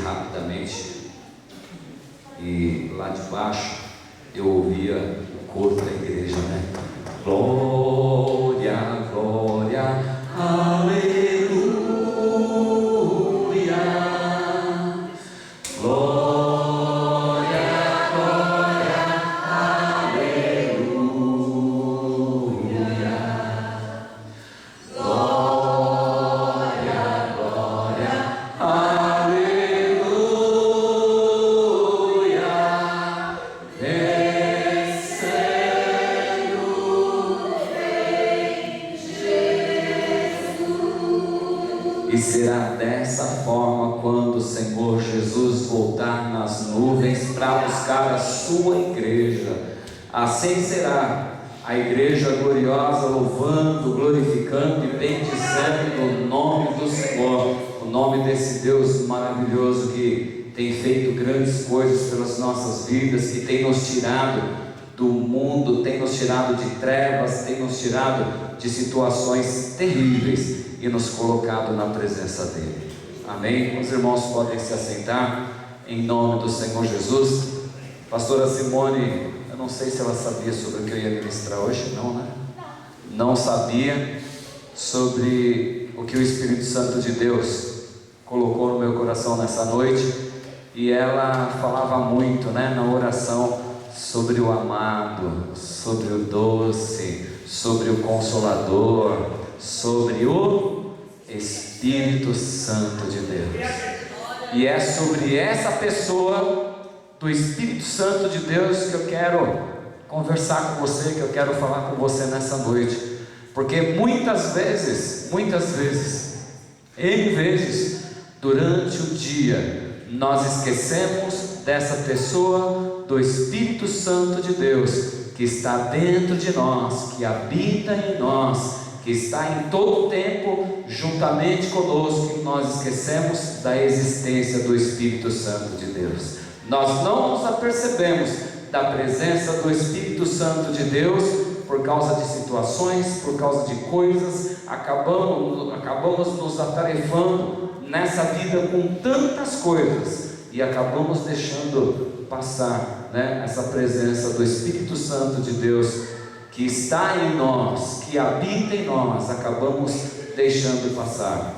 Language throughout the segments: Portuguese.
rapidamente, e lá de baixo eu ouvia o coro da igreja, né? Glória, glória, aleluia, glória, glória, aleluia, glória, glória, aleluia, descendo em Jesus. E será dessa forma quando o Senhor Jesus voltar nas nuvens para buscar a sua igreja. Assim será a igreja gloriosa, louvando, glorificando e bendizendo o nome do Senhor, o nome desse Deus maravilhoso que tem feito grandes coisas pelas nossas vidas, que tem nos tirado do mundo, tem nos tirado de trevas, tem nos tirado de situações terríveis e nos colocado na presença dele. Amém? Os irmãos podem se assentar em nome do Senhor Jesus. Pastora Simone, eu não sei se ela sabia sobre o que eu ia ministrar hoje, não, né? Não sabia sobre o que o Espírito Santo de Deus colocou no meu coração nessa noite. E ela falava muito, né, na oração, sobre o amado, sobre o doce, sobre o consolador, sobre o Espírito Santo de Deus. E é sobre essa pessoa do Espírito Santo de Deus que eu quero conversar com você, que eu quero falar com você nessa noite. Porque muitas vezes, N vezes, durante o dia, nós esquecemos dessa pessoa do Espírito Santo de Deus, que está dentro de nós, que habita em nós, que está em todo o tempo juntamente conosco, e nós esquecemos da existência do Espírito Santo de Deus. Nós não nos apercebemos da presença do Espírito Santo de Deus por causa de situações, por causa de coisas, acabamos nos atarefando nessa vida com tantas coisas e acabamos deixando passar, né, essa presença do Espírito Santo de Deus que está em nós, que habita em nós, acabamos deixando passar.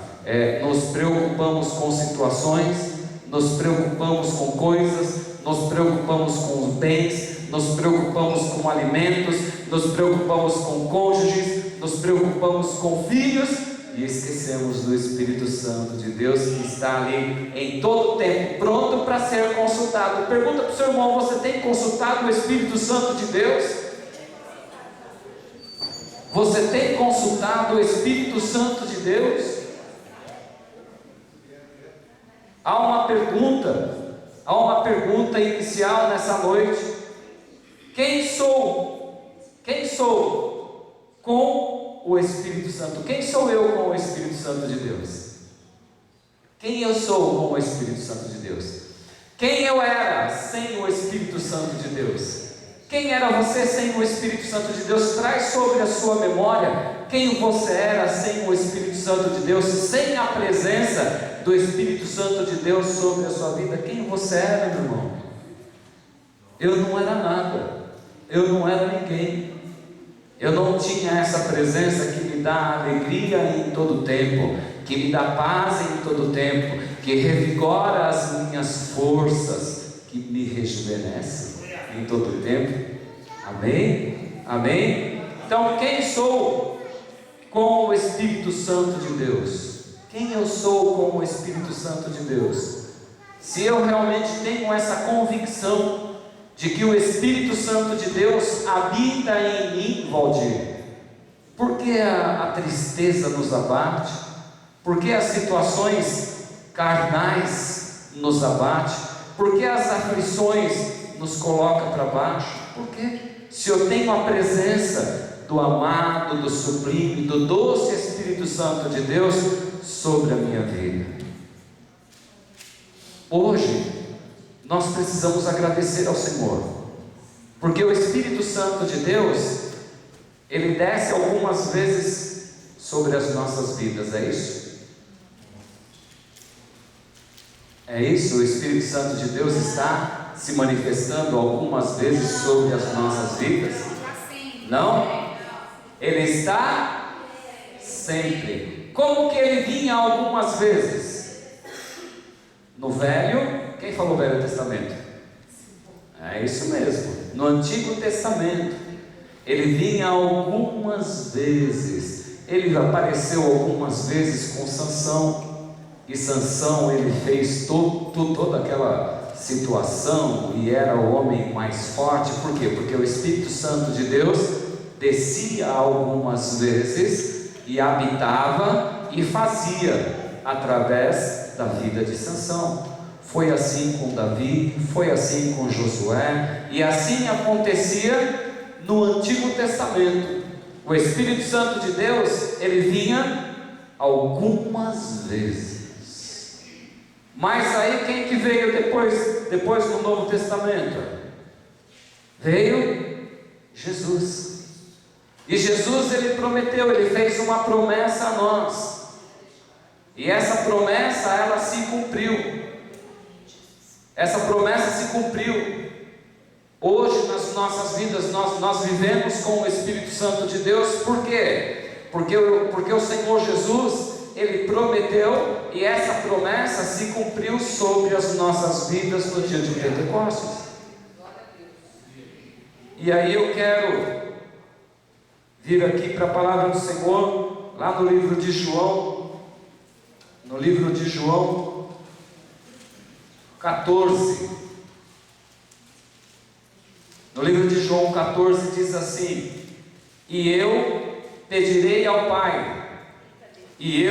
Nos preocupamos com situações, nos preocupamos com coisas, nos preocupamos com os bens, nos preocupamos com alimentos, nos preocupamos com cônjuges, nos preocupamos com filhos e esquecemos do Espírito Santo de Deus, que está ali em todo o tempo, pronto para ser consultado. Pergunta para o seu irmão: você tem consultado o Espírito Santo de Deus? Você tem consultado o Espírito Santo de Deus? Há uma pergunta inicial nessa noite: quem sou com o Espírito Santo? Quem sou eu com o Espírito Santo de Deus? Quem eu sou com o Espírito Santo de Deus? Quem eu era sem o Espírito Santo de Deus? Quem era você sem o Espírito Santo de Deus? Traz sobre a sua memória quem você era sem o Espírito Santo de Deus, sem a presença do Espírito Santo de Deus sobre a sua vida. Quem você era, meu irmão? Eu não era nada, eu não era ninguém, eu não tinha essa presença que me dá alegria em todo o tempo, que me dá paz em todo o tempo, que revigora as minhas forças, que me rejuvenesce em todo o tempo. Amém? Amém? Então, quem sou com o Espírito Santo de Deus? Quem eu sou com o Espírito Santo de Deus? Se eu realmente tenho essa convicção de que o Espírito Santo de Deus habita em mim, Valdir, por que a tristeza nos abate? Por que as situações carnais nos abate? Por que as aflições nos coloca para baixo? Por quê? Se eu tenho a presença do amado, do sublime, do doce Espírito Santo de Deus sobre a minha vida. Hoje nós precisamos agradecer ao Senhor, porque o Espírito Santo de Deus, ele desce algumas vezes sobre as nossas vidas, é isso? É isso? O Espírito Santo de Deus está se manifestando algumas vezes sobre as nossas vidas? Não? Ele está sempre. Como que ele vinha algumas vezes? No Velho, quem falou Velho Testamento? É isso mesmo. No Antigo Testamento, ele vinha algumas vezes. Ele apareceu algumas vezes com Sansão. E Sansão, ele fez toda aquela situação e era o homem mais forte. Por quê? Porque o Espírito Santo de Deus descia algumas vezes e habitava e fazia através da vida de Sansão. Foi assim com Davi, foi assim com Josué, e assim acontecia no Antigo Testamento. O Espírito Santo de Deus, ele vinha algumas vezes. Mas aí quem que veio depois do Novo Testamento? Veio Jesus. E Jesus, ele prometeu, ele fez uma promessa a nós. E essa promessa, ela se cumpriu. Essa promessa se cumpriu. Hoje nas nossas vidas nós vivemos com o Espírito Santo de Deus. Por quê? Porque o Senhor Jesus, ele prometeu, e essa promessa se cumpriu sobre as nossas vidas no dia de Pentecostes. E aí eu quero vir aqui para a palavra do Senhor, lá no livro de João, 14. No livro de João 14 diz assim: e eu pedirei ao Pai, e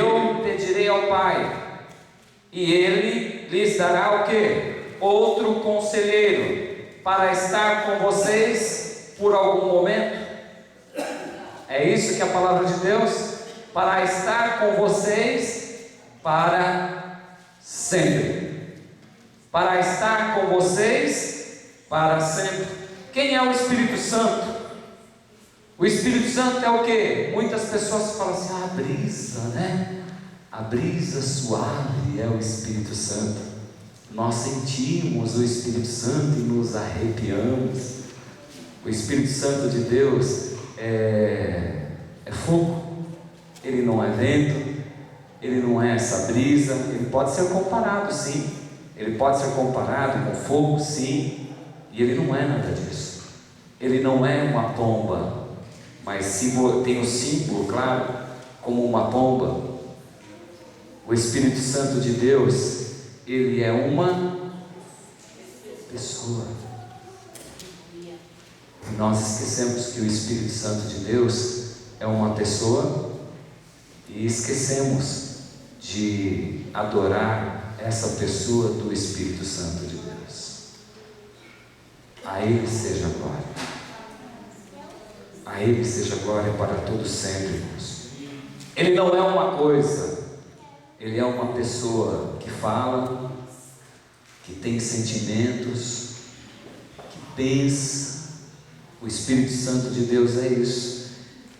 Ele lhes dará o quê? Outro conselheiro, para estar com vocês por algum momento. É isso que é a palavra de Deus, para estar com vocês para sempre. Para estar com vocês para sempre. Quem é o Espírito Santo? O Espírito Santo é o que? Muitas pessoas falam assim: a brisa, né? A brisa suave é o Espírito Santo. Nós sentimos o Espírito Santo e nos arrepiamos. O Espírito Santo de Deus é fogo. Ele não é vento, ele não é essa brisa. Ele pode ser comparado, sim. Ele pode ser comparado com fogo, sim. E ele não é nada disso. Ele não é uma pomba, mas tem o símbolo, claro, como uma pomba. O Espírito Santo de Deus, ele é uma pessoa. E nós esquecemos que o Espírito Santo de Deus é uma pessoa, e esquecemos de adorar essa pessoa do Espírito Santo de Deus. A Ele seja a glória. A Ele seja a glória para todos sempre, irmãos. Ele não é uma coisa, Ele é uma pessoa que fala, que tem sentimentos, que pensa. O Espírito Santo de Deus é isso.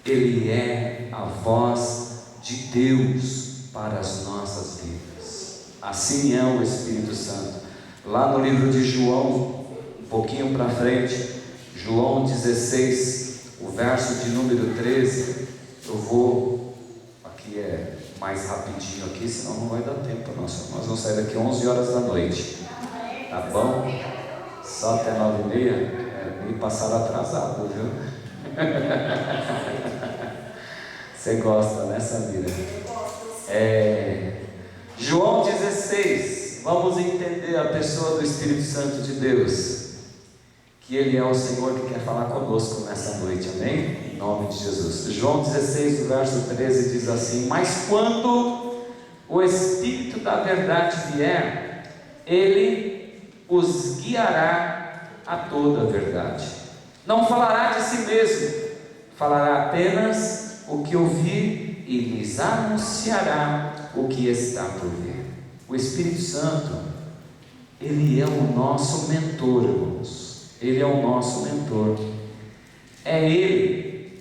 Ele é a voz de Deus para as nossas vidas. Assim é o Espírito Santo. Lá no livro de João, um pouquinho para frente, João 16, o verso de número 13, eu vou, aqui é mais rapidinho aqui, senão não vai dar tempo, nós vamos sair daqui 11 horas da noite, tá bom? Só até 9h30, me passaram atrasado, viu? Você gosta, né, Samira? João 16, vamos entender a pessoa do Espírito Santo de Deus, que Ele é o Senhor que quer falar conosco nessa noite, amém? Em nome de Jesus. João 16, o verso 13 diz assim: mas quando o Espírito da verdade vier, Ele os guiará a toda a verdade. Não falará de si mesmo, falará apenas o que ouvir e lhes anunciará o que está por vir. O Espírito Santo, Ele é o nosso mentor, irmãos. Ele é o nosso mentor. Ele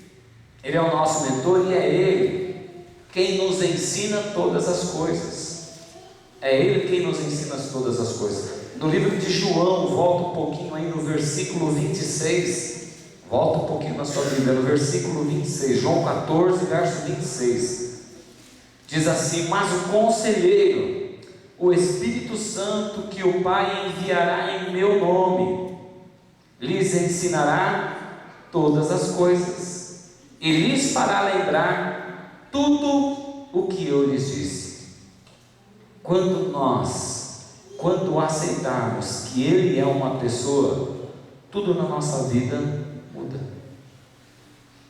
é o nosso mentor, e é Ele quem nos ensina todas as coisas. É Ele quem nos ensina todas as coisas. No livro de João, volta um pouquinho aí no versículo 26. Volta um pouquinho na sua Bíblia, no versículo 26, João 14, verso 26. Diz assim: mas o Conselheiro, o Espírito Santo, que o Pai enviará em meu nome, lhes ensinará todas as coisas, e lhes fará lembrar tudo o que eu lhes disse. Quando aceitarmos que Ele é uma pessoa, tudo na nossa vida muda.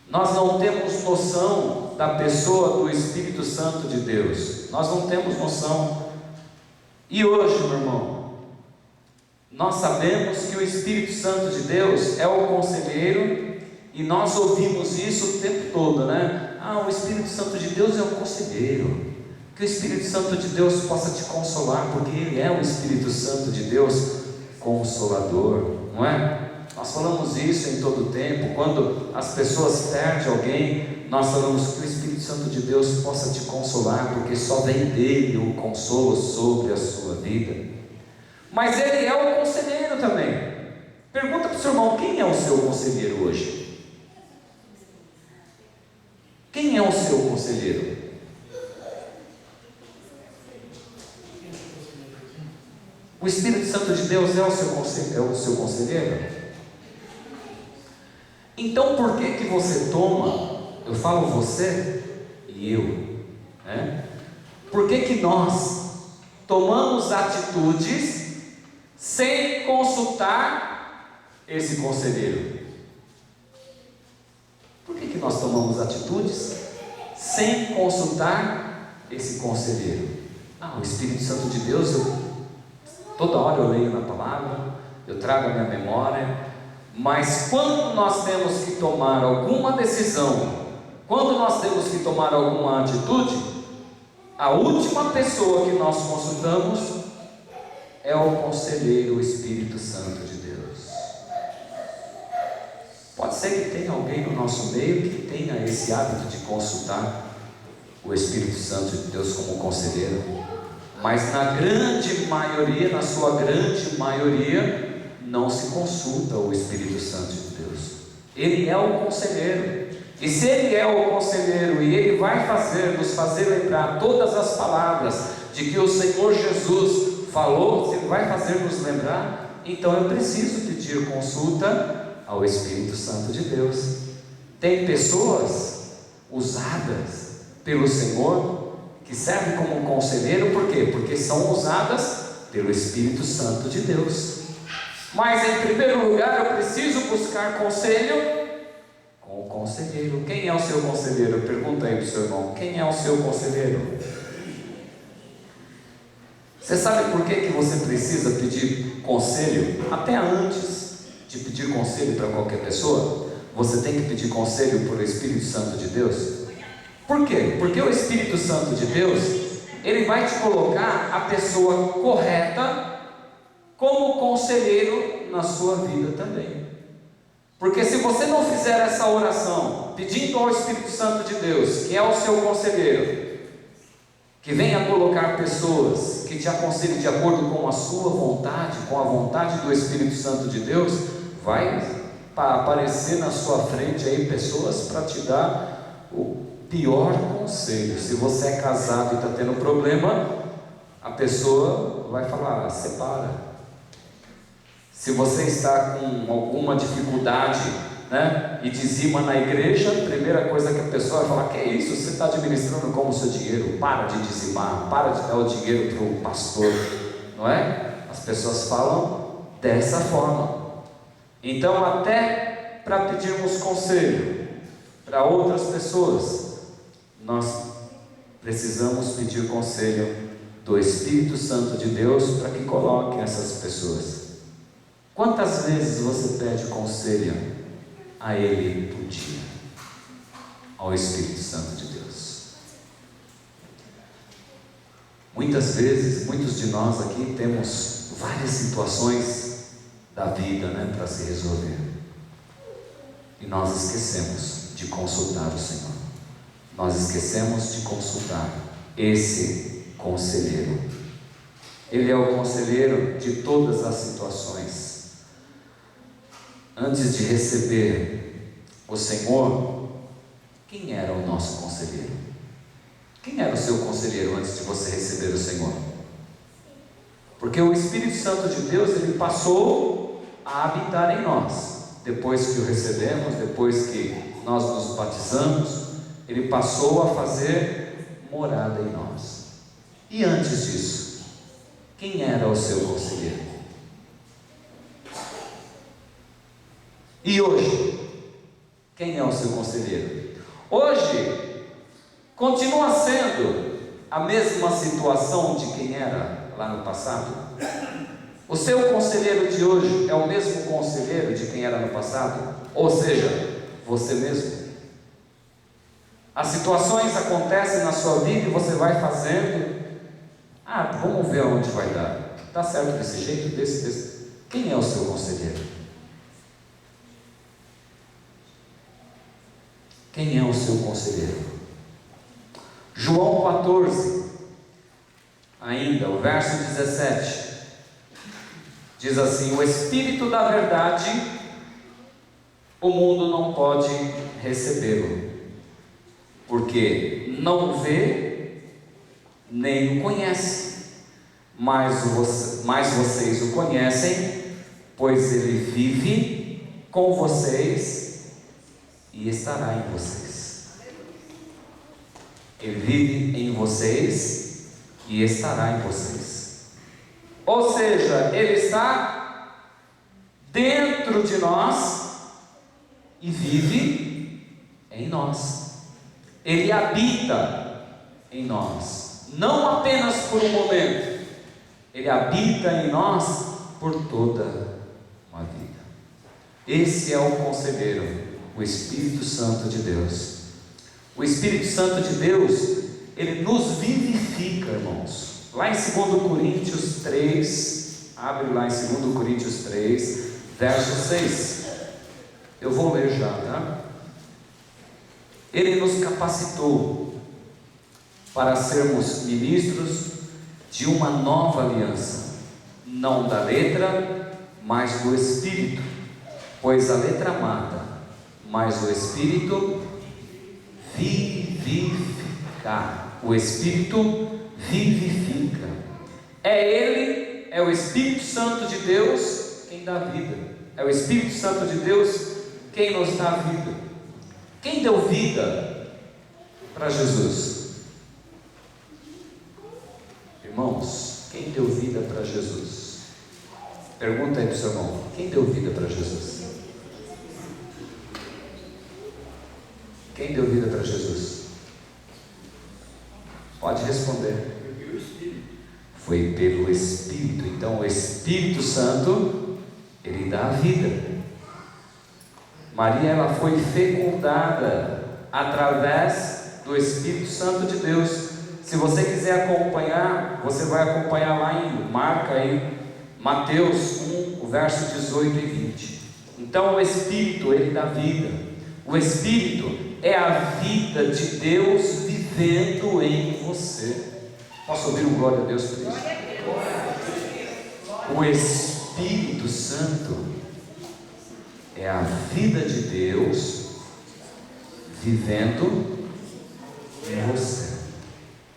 Nós não temos noção da pessoa do Espírito Santo de Deus, nós não temos noção. E hoje, meu irmão, nós sabemos que o Espírito Santo de Deus é o conselheiro, e nós ouvimos isso o tempo todo, né? O Espírito Santo de Deus é o conselheiro. Que o Espírito Santo de Deus possa te consolar, porque Ele é o Espírito Santo de Deus consolador, não é? Nós falamos isso em todo o tempo. Quando as pessoas perdem alguém, nós falamos que o Espírito Santo de Deus possa te consolar, porque só vem dele o consolo sobre a sua vida. Mas Ele é o conselheiro também. Pergunta para o seu irmão: quem é o seu conselheiro hoje? Quem é o seu conselheiro? O Espírito Santo de Deus é o seu conselheiro? Então por que você toma, eu falo você e eu, né? Por que nós tomamos atitudes sem consultar esse conselheiro? Por que nós tomamos atitudes sem consultar esse conselheiro? O Espírito Santo de Deus, toda hora eu leio na palavra, eu trago a minha memória, mas quando nós temos que tomar alguma decisão, quando nós temos que tomar alguma atitude, a última pessoa que nós consultamos é o conselheiro, o Espírito Santo de Deus. Pode ser que tenha alguém no nosso meio que tenha esse hábito de consultar o Espírito Santo de Deus como conselheiro, mas na grande maioria, na sua grande maioria, não se consulta o Espírito Santo de Deus. Ele é o conselheiro, e se Ele é o conselheiro e Ele vai nos fazer lembrar todas as palavras de que o Senhor Jesus falou, se Ele vai fazer nos lembrar, então eu preciso pedir consulta ao Espírito Santo de Deus. Tem pessoas usadas pelo Senhor que servem como conselheiro, por quê? Porque são usadas pelo Espírito Santo de Deus. Mas em primeiro lugar eu preciso buscar conselho com o conselheiro. Quem é o seu conselheiro? Pergunta aí para o seu irmão: quem é o seu conselheiro? Você sabe por que você precisa pedir conselho? Até antes de pedir conselho para qualquer pessoa, você tem que pedir conselho por Espírito Santo de Deus. Por quê? Porque o Espírito Santo de Deus, ele vai te colocar a pessoa correta como conselheiro na sua vida também. Porque se você não fizer essa oração, pedindo ao Espírito Santo de Deus, que é o seu conselheiro, que venha colocar pessoas que te aconselhem de acordo com a sua vontade, com a vontade do Espírito Santo de Deus, vai aparecer na sua frente aí pessoas para te dar o pior conselho. Se você é casado e está tendo problema, a pessoa vai falar: separa. Se você está com alguma dificuldade, né, e dizima na igreja, a primeira coisa que a pessoa vai falar: que é isso? Você está administrando como o seu dinheiro? Para de dizimar, para de dar o dinheiro para o pastor, não é? As pessoas falam dessa forma. Então, até para pedirmos conselho para outras pessoas, nós precisamos pedir conselho do Espírito Santo de Deus para que coloque essas pessoas. Quantas vezes você pede conselho a Ele por dia? Ao Espírito Santo de Deus? Muitas vezes, muitos de nós aqui temos várias situações da vida, né, para se resolver, e nós esquecemos de consultar o Senhor. Nós esquecemos de consultar esse conselheiro. Ele é o conselheiro de todas as situações. Antes de receber o Senhor, quem era o nosso conselheiro? Quem era o seu conselheiro antes de você receber o Senhor? Porque o Espírito Santo de Deus, ele passou a habitar em nós. Depois que o recebemos, depois que nós nos batizamos, ele passou a fazer morada em nós. E antes disso, quem era o seu conselheiro? E hoje, quem é o seu conselheiro? Hoje, continua sendo a mesma situação de quem era lá no passado? O seu conselheiro de hoje é o mesmo conselheiro de quem era no passado? Ou seja, você mesmo? As situações acontecem na sua vida e você vai fazendo. Vamos ver aonde vai dar. Está certo desse jeito? Desse. Quem é o seu conselheiro? Quem é o seu conselheiro? João 14, ainda, o verso 17, diz assim: o Espírito da verdade, o mundo não pode recebê-lo, porque não o vê, nem o conhece, mas vocês o conhecem, pois ele vive com vocês e estará em vocês. Ele vive em vocês e estará em vocês. Ou seja, ele está dentro de nós e vive em nós. Ele habita em nós. Não apenas por um momento, ele habita em nós por toda uma vida. Esse é o conselheiro, o Espírito Santo de Deus. O Espírito Santo de Deus, ele nos vivifica, irmãos. Lá em 2 Coríntios 3, abre lá em 2 Coríntios 3, verso 6. Eu vou ler já, tá? Ele nos capacitou para sermos ministros de uma nova aliança, não da letra, mas do Espírito, pois a letra mata, mas o Espírito vivifica. O Espírito vivifica. É Ele, é o Espírito Santo de Deus quem dá vida. É o Espírito Santo de Deus quem nos dá vida. Quem deu vida para Jesus? Irmãos, quem deu vida para Jesus? Pergunta aí para o seu irmão: quem deu vida para Jesus? Quem deu vida para Jesus? Pode responder. Foi pelo Espírito. Então o Espírito Santo, ele dá a vida. Maria, ela foi fecundada através do Espírito Santo de Deus. Se você quiser acompanhar, você vai acompanhar lá em, marca aí, Mateus 1, o verso 18 e 20. Então o Espírito, ele dá vida. O Espírito é a vida de Deus vivendo em você. Posso ouvir um glória a Deus por isso? O Espírito Santo é a vida de Deus vivendo em você.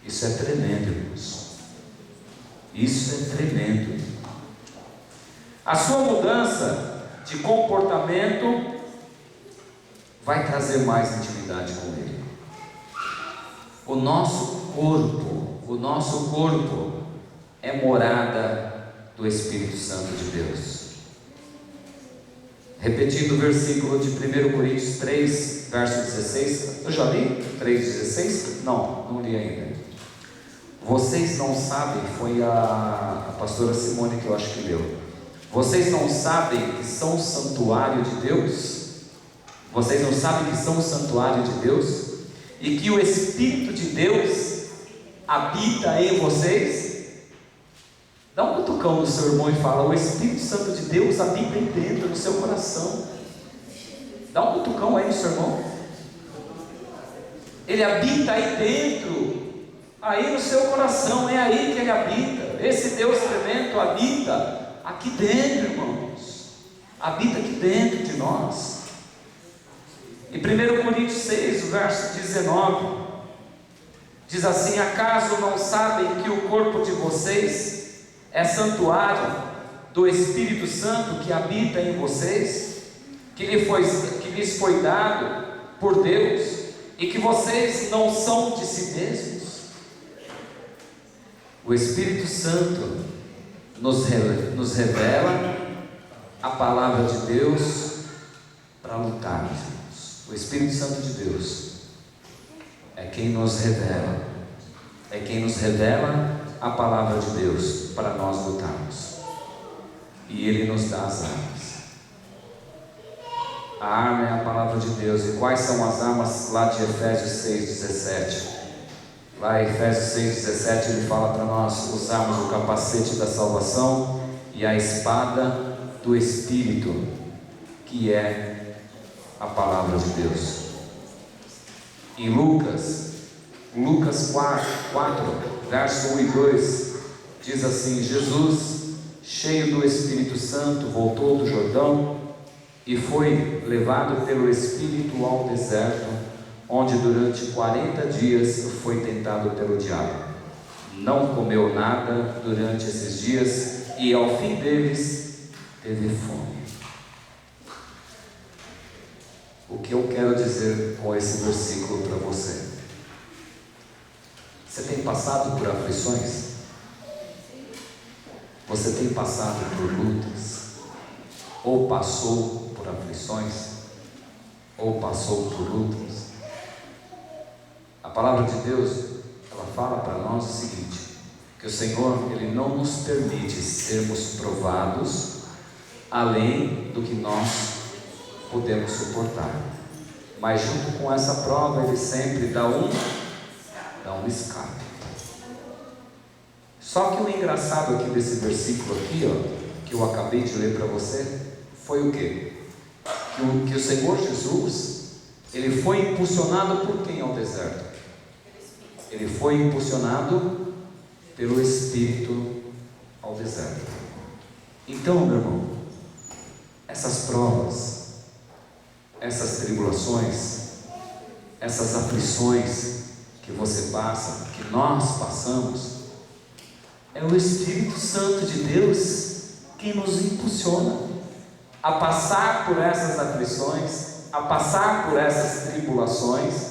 Isso é tremendo, irmãos. Isso é tremendo. A sua mudança de comportamento vai trazer mais intimidade com Ele. O nosso corpo é morada do Espírito Santo de Deus. Repetindo o versículo de 1 Coríntios 3, verso 16. Eu já li? 3,16? Não li ainda. Vocês não sabem, foi a pastora Simone que eu acho que leu. Vocês não sabem que são o santuário de Deus? Vocês não sabem que são o santuário de Deus? E que o Espírito de Deus habita em vocês? Dá um cutucão no seu irmão e fala: o Espírito Santo de Deus habita aí dentro do seu coração. Dá um cutucão aí no seu irmão. Ele habita aí dentro, aí no seu coração, é aí que ele habita. esse Deus tremendo habita aqui dentro, irmãos, habita aqui dentro de nós. Em 1 Coríntios 6, o verso 19, diz assim: acaso não sabem que o corpo de vocês é santuário do Espírito Santo que habita em vocês, que lhes foi dado por Deus, e que vocês não são de si mesmos? O Espírito Santo nos revela a palavra de Deus para lutarmos. O Espírito Santo de Deus é quem nos revela, a palavra de Deus para nós lutarmos, e Ele nos dá as armas. A arma é a palavra de Deus. E quais são as armas lá de Efésios 6,17? Lá em Efésios 6,17 ele fala para nós usarmos o capacete da salvação e a espada do Espírito, que é a palavra de Deus. Em Lucas 4, verso 1 e 2, diz assim: Jesus, cheio do Espírito Santo, voltou do Jordão e foi levado pelo Espírito ao deserto, onde durante 40 dias foi tentado pelo diabo. Não comeu nada durante esses dias e ao fim deles teve fome. O que eu quero dizer com esse versículo para você? Você tem passado por aflições? Você tem passado por lutas? Ou passou por aflições? Ou passou por lutas? A palavra de Deus, ela fala para nós o seguinte: que o Senhor, Ele não nos permite sermos provados além do que nós podemos suportar, mas junto com essa prova Ele sempre dá um escape. Só que o engraçado aqui desse versículo aqui, que eu acabei de ler para você, foi o quê? Que o Senhor Jesus, Ele foi impulsionado por quem ao deserto? Ele foi impulsionado pelo Espírito ao deserto. Então, meu irmão, essas provas, essas tribulações, essas aflições que você passa, que nós passamos, é o Espírito Santo de Deus que nos impulsiona a passar por essas aflições, a passar por essas tribulações.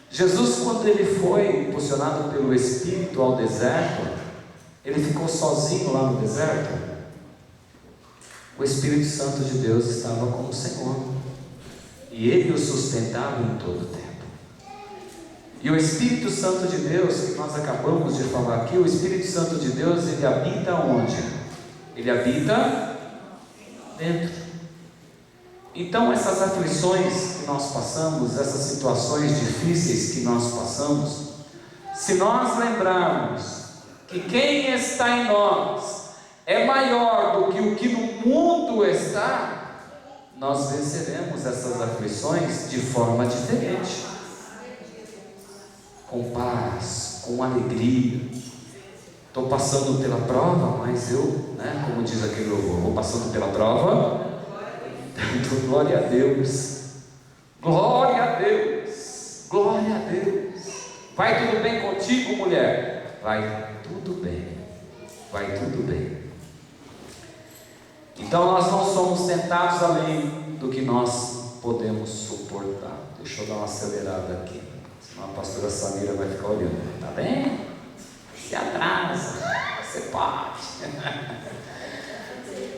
Jesus, quando Ele foi impulsionado pelo Espírito ao deserto, Ele ficou sozinho lá no deserto. O Espírito Santo de Deus estava com o Senhor, e Ele o sustentava em todo o tempo. E o Espírito Santo de Deus, que nós acabamos de falar aqui, o Espírito Santo de Deus, ele habita onde? Ele habita dentro. Então essas aflições que nós passamos, essas situações difíceis que nós passamos, se nós lembrarmos que quem está em nós é maior do que o que no mundo está, nós venceremos essas aflições de forma diferente, com paz, com alegria. Estou passando pela prova, mas eu, como diz aquele louvor, vou passando pela prova, dando glória a Deus, glória a Deus, glória a Deus. Vai tudo bem contigo, mulher? Vai tudo bem, vai tudo bem. Então nós não somos tentados além do que nós podemos suportar. Deixa eu dar uma acelerada aqui, senão a pastora Samira vai ficar olhando. Tá bem? Se atrasa, você pode.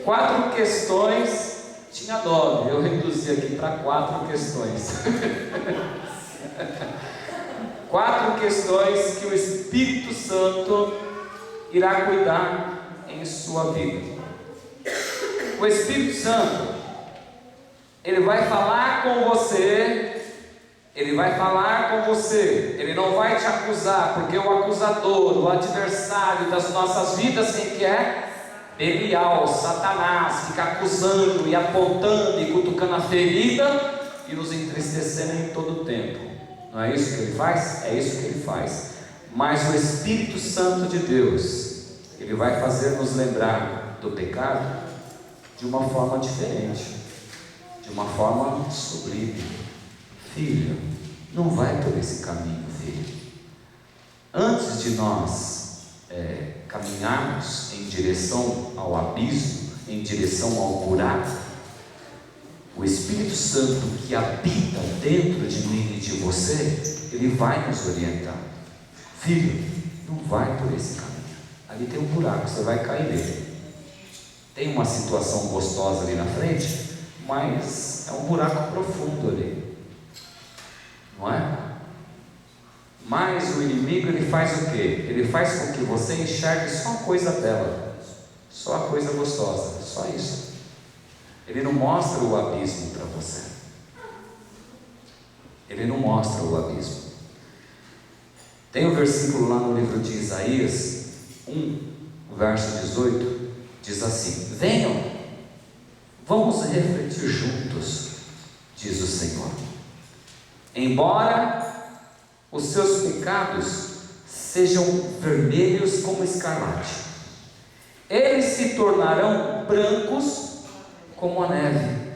4 questões, tinha 9, eu reduzi aqui para 4 questões. 4 questões que o Espírito Santo irá cuidar em sua vida. O Espírito Santo, ele vai falar com você. Ele vai falar com você, Ele não vai te acusar, porque o acusador, o adversário das nossas vidas, quem que é? Belial, Satanás, fica acusando e apontando e cutucando a ferida e nos entristecendo em todo o tempo. Não é isso que ele faz? É isso que ele faz. Mas o Espírito Santo de Deus, ele Ele vai fazer nos lembrar do pecado de uma forma diferente, de uma forma sublime. Filho, não vai por esse caminho, filho. Antes de nós caminharmos em direção ao abismo, em direção ao buraco, o Espírito Santo que habita dentro de mim e de você, ele vai nos orientar. Filho, não vai por esse caminho. Ali tem um buraco, você vai cair nele. Tem uma situação gostosa ali na frente, mas é um buraco profundo ali, não é? Mas o inimigo, ele faz o quê? Ele faz com que você enxergue só a coisa bela, só a coisa gostosa, só isso. Ele não mostra o abismo para você. Ele não mostra o abismo. Tem um versículo lá no livro de Isaías 1, verso 18, diz assim: venham, vamos refletir juntos, diz o Senhor. Embora os seus pecados sejam vermelhos como escarlate, eles se tornarão brancos como a neve.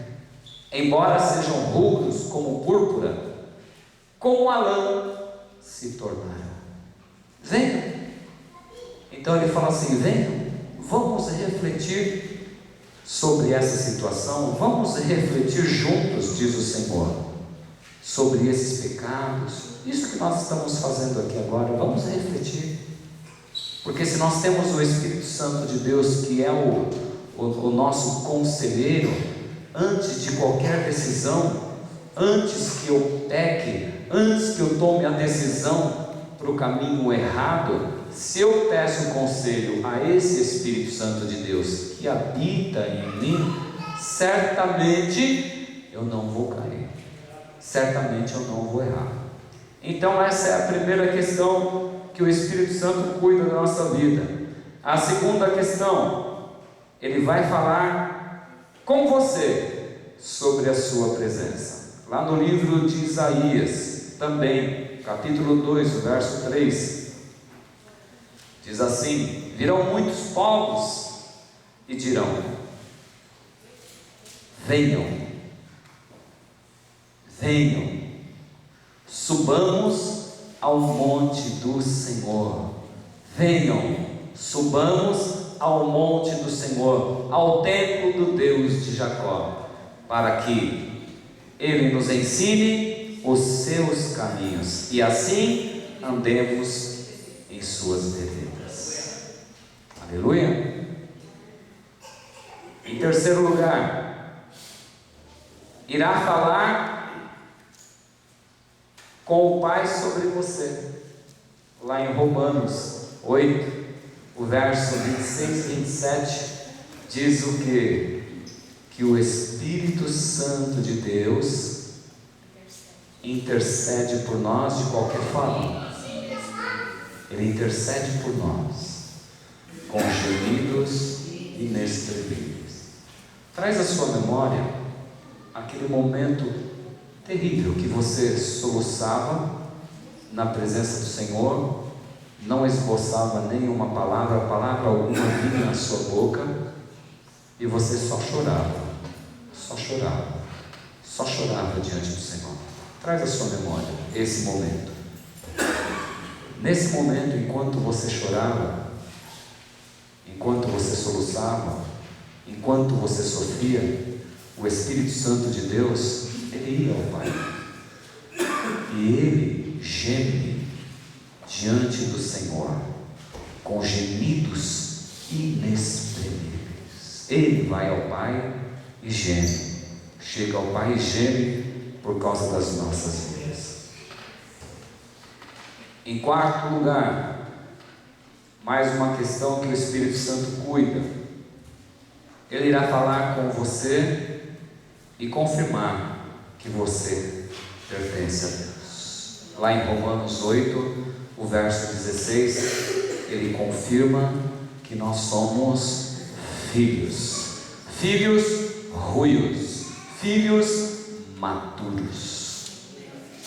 Embora sejam rubros como púrpura, como a lã se tornarão. Venham. Então ele fala assim: venham, vamos refletir sobre essa situação, vamos refletir juntos, diz o Senhor, sobre esses pecados. Isso que nós estamos fazendo aqui agora, vamos refletir, porque se nós temos o Espírito Santo de Deus, que é o nosso conselheiro, antes de qualquer decisão, antes que eu peque, antes que eu tome a decisão para o caminho errado, se eu peço conselho a esse Espírito Santo de Deus que habita em mim, certamente eu não vou cair, certamente eu não vou errar. Então essa é a primeira questão que o Espírito Santo cuida da nossa vida. A segunda questão, ele vai falar com você sobre a sua presença. Lá no livro de Isaías, também, capítulo 2, verso 3, diz assim: virão muitos povos e dirão: venham, venham, subamos ao monte do Senhor. Venham, subamos ao monte do Senhor, ao templo do Deus de Jacó, para que Ele nos ensine os seus caminhos, e assim andemos em suas veredas. Aleluia. Em terceiro lugar, irá falar com o Pai sobre você. Lá em Romanos 8, o verso 26 e 27, diz o que? Que o Espírito Santo de Deus intercede por nós de qualquer forma. Ele intercede por nós com gemidos inexprimíveis. Traz à sua memória aquele momento terrível que você soluçava na presença do Senhor, não esboçava nenhuma palavra alguma vinha na sua boca, e você só chorava diante do Senhor. Traz à sua memória esse momento. Nesse momento, enquanto você chorava, enquanto você soluçava, enquanto você sofria, o Espírito Santo de Deus, ele ia ao Pai, e ele geme diante do Senhor com gemidos inexprimíveis. Ele vai ao Pai e geme, chega ao Pai e geme por causa das nossas vidas. Em quarto lugar, mais uma questão que o Espírito Santo cuida. Ele irá falar com você e confirmar que você pertence a Deus. Lá em Romanos 8, o verso 16, ele confirma que nós somos filhos, filhos ruios, filhos maduros.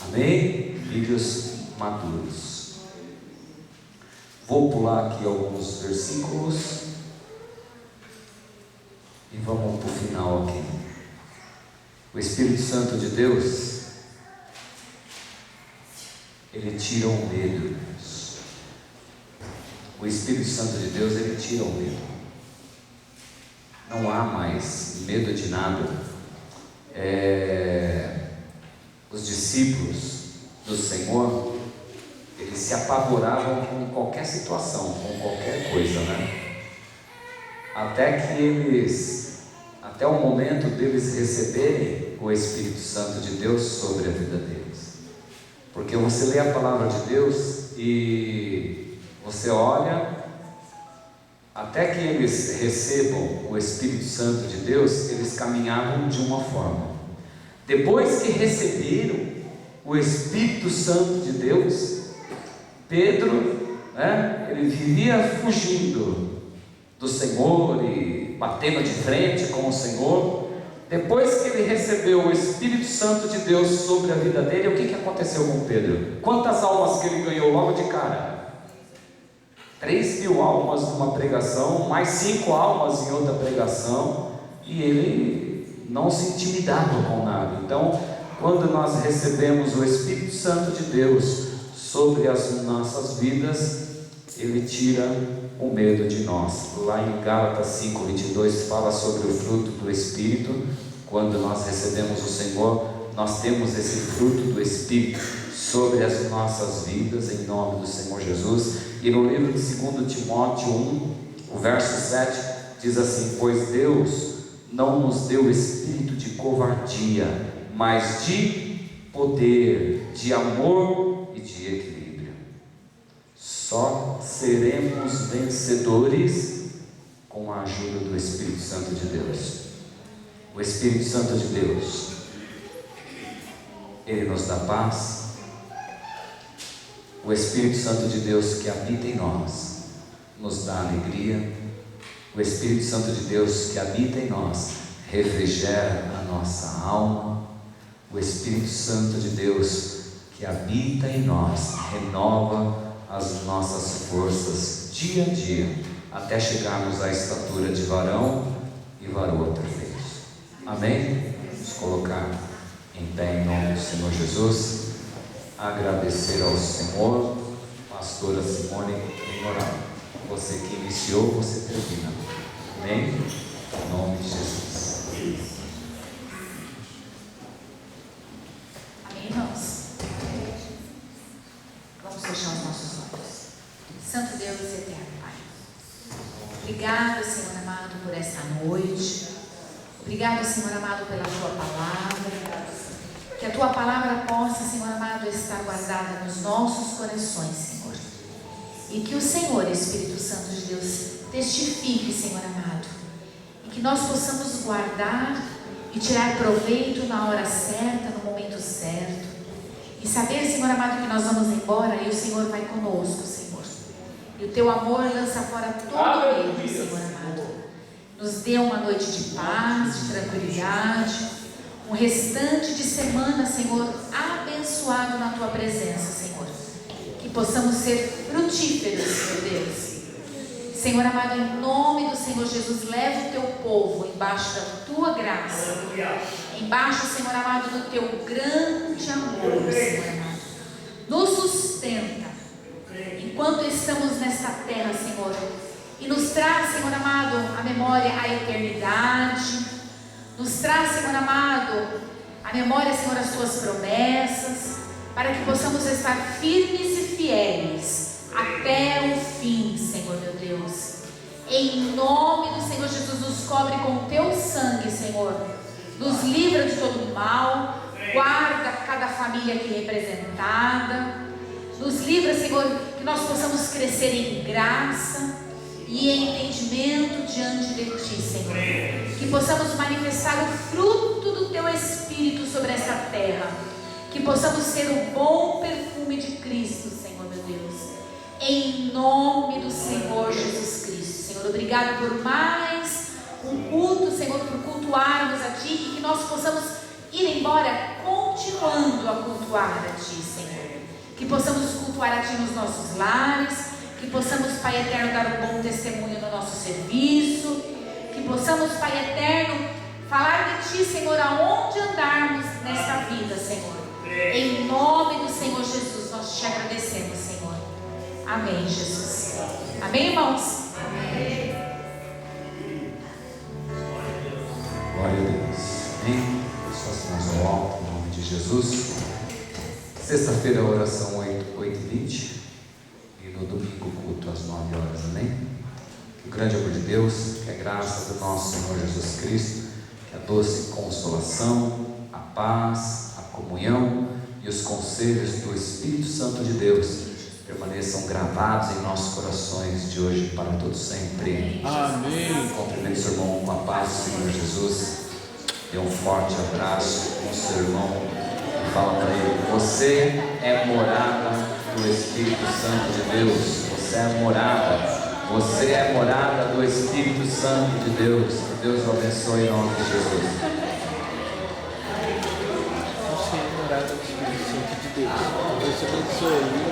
Amém? Filhos maduros. Vou pular aqui alguns versículos e vamos para o final aqui. O Espírito Santo de Deus, ele tira o medo. O Espírito Santo de Deus, ele tira o medo. Não há mais medo de nada. Os discípulos do Senhor, eles se apavoravam com qualquer situação, com qualquer coisa, né? Até o momento deles receberem o Espírito Santo de Deus sobre a vida deles. Porque você lê a palavra de Deus e você olha, até que eles recebam o Espírito Santo de Deus, eles caminhavam de uma forma. Depois que receberam o Espírito Santo de Deus, Pedro, ele vivia fugindo do Senhor e batendo de frente com o Senhor. Depois que ele recebeu o Espírito Santo de Deus sobre a vida dele, o que aconteceu com Pedro? Quantas almas que ele ganhou logo de cara? 3.000 almas numa pregação, mais 5 almas em outra pregação, e ele não se intimidava com nada. Então, quando nós recebemos o Espírito Santo de Deus sobre as nossas vidas, ele tira o medo de nós. Lá em Gálatas 5:22 fala sobre o fruto do Espírito. Quando nós recebemos o Senhor, nós temos esse fruto do Espírito sobre as nossas vidas, em nome do Senhor Jesus. E no livro de 2 Timóteo 1, o verso 7 diz assim: pois Deus não nos deu espírito de covardia, mas de poder, de amor e de equilíbrio. Só seremos vencedores com a ajuda do Espírito Santo de Deus. O Espírito Santo de Deus, ele nos dá paz. O Espírito Santo de Deus que habita em nós nos dá alegria. O Espírito Santo de Deus que habita em nós refrigera a nossa alma. O Espírito Santo de Deus que habita em nós renova as nossas forças dia a dia, até chegarmos à estatura de varão e varoa perfeitos. Amém? Vamos colocar em pé em nome do Senhor Jesus. Agradecer ao Senhor. Pastora Simone, em orar. Você que iniciou, você termina. Amém? Em nome de Jesus. Amém, irmãos? Vamos fechar os nossos olhos. Santo Deus e eterno Pai, obrigado, Senhor amado, por esta noite. Obrigado, Senhor amado, pela Tua palavra. Que a Tua palavra possa, Senhor amado, estar guardada nos nossos corações, Senhor. E que o Senhor, Espírito Santo de Deus, testifique, Senhor amado. E que nós possamos guardar e tirar proveito na hora certa, no momento certo. E saber, Senhor amado, que nós vamos embora e o Senhor vai conosco, Senhor. E o Teu amor lança fora todo medo, Senhor amado. Nos dê uma noite de paz, de tranquilidade. Um restante de semana, Senhor, abençoado na Tua presença, Senhor. Que possamos ser frutíferos, meu Deus. Senhor amado, em nome do Senhor Jesus, leva o Teu povo embaixo da Tua graça. Embaixo, Senhor amado, do Teu grande amor, Senhor amado. Nos sustenta enquanto estamos nesta terra, Senhor. E nos traz, Senhor amado, a memória, a eternidade. Nos traz, Senhor amado, a memória, Senhor, as Tuas promessas, para que possamos estar firmes e fiéis até o fim, Senhor meu Deus. Em nome do Senhor Jesus, nos cobre com o Teu sangue, Senhor. Nos livra de todo mal, guarda cada família aqui representada. Nos livra, Senhor, que nós possamos crescer em graça e em entendimento diante de Ti, Senhor. Que possamos manifestar o fruto do Teu Espírito sobre esta terra. Que possamos ser o bom perfume de Cristo, Senhor meu Deus. Em nome do Senhor Jesus Cristo. Senhor, obrigado por mais um culto, Senhor, por cultuarmos a Ti. E que nós possamos ir embora continuando a cultuar a Ti, Senhor. Que possamos cultuar a Ti nos nossos lares. Que possamos, Pai eterno, dar um bom testemunho no nosso serviço. Que possamos, Pai eterno, falar de Ti, Senhor, aonde andarmos nesta vida, Senhor. Em nome do Senhor Jesus, nós Te agradecemos, Senhor. Amém, Jesus. Amém, irmãos? Amém. Glória a Deus. Amém. Suas mãos ao alto, em nome de Jesus. Sexta-feira, oração 8h20. E no domingo, culto às 9 horas. Amém. Que o grande amor de Deus, que a graça do nosso Senhor Jesus Cristo, que a doce consolação, a paz, a comunhão e os conselhos do Espírito Santo de Deus permaneçam gravados em nossos corações de hoje para todos sempre. Amém. Cumprimente seu irmão com a paz do Senhor Jesus. Dê um forte abraço com seu irmão e fala para ele: você é morada do Espírito Santo de Deus. Você é morada. Você é morada do Espírito Santo de Deus. Que Deus o abençoe em nome de Jesus. Você é morada do Espírito Santo de Deus. Deus te abençoe.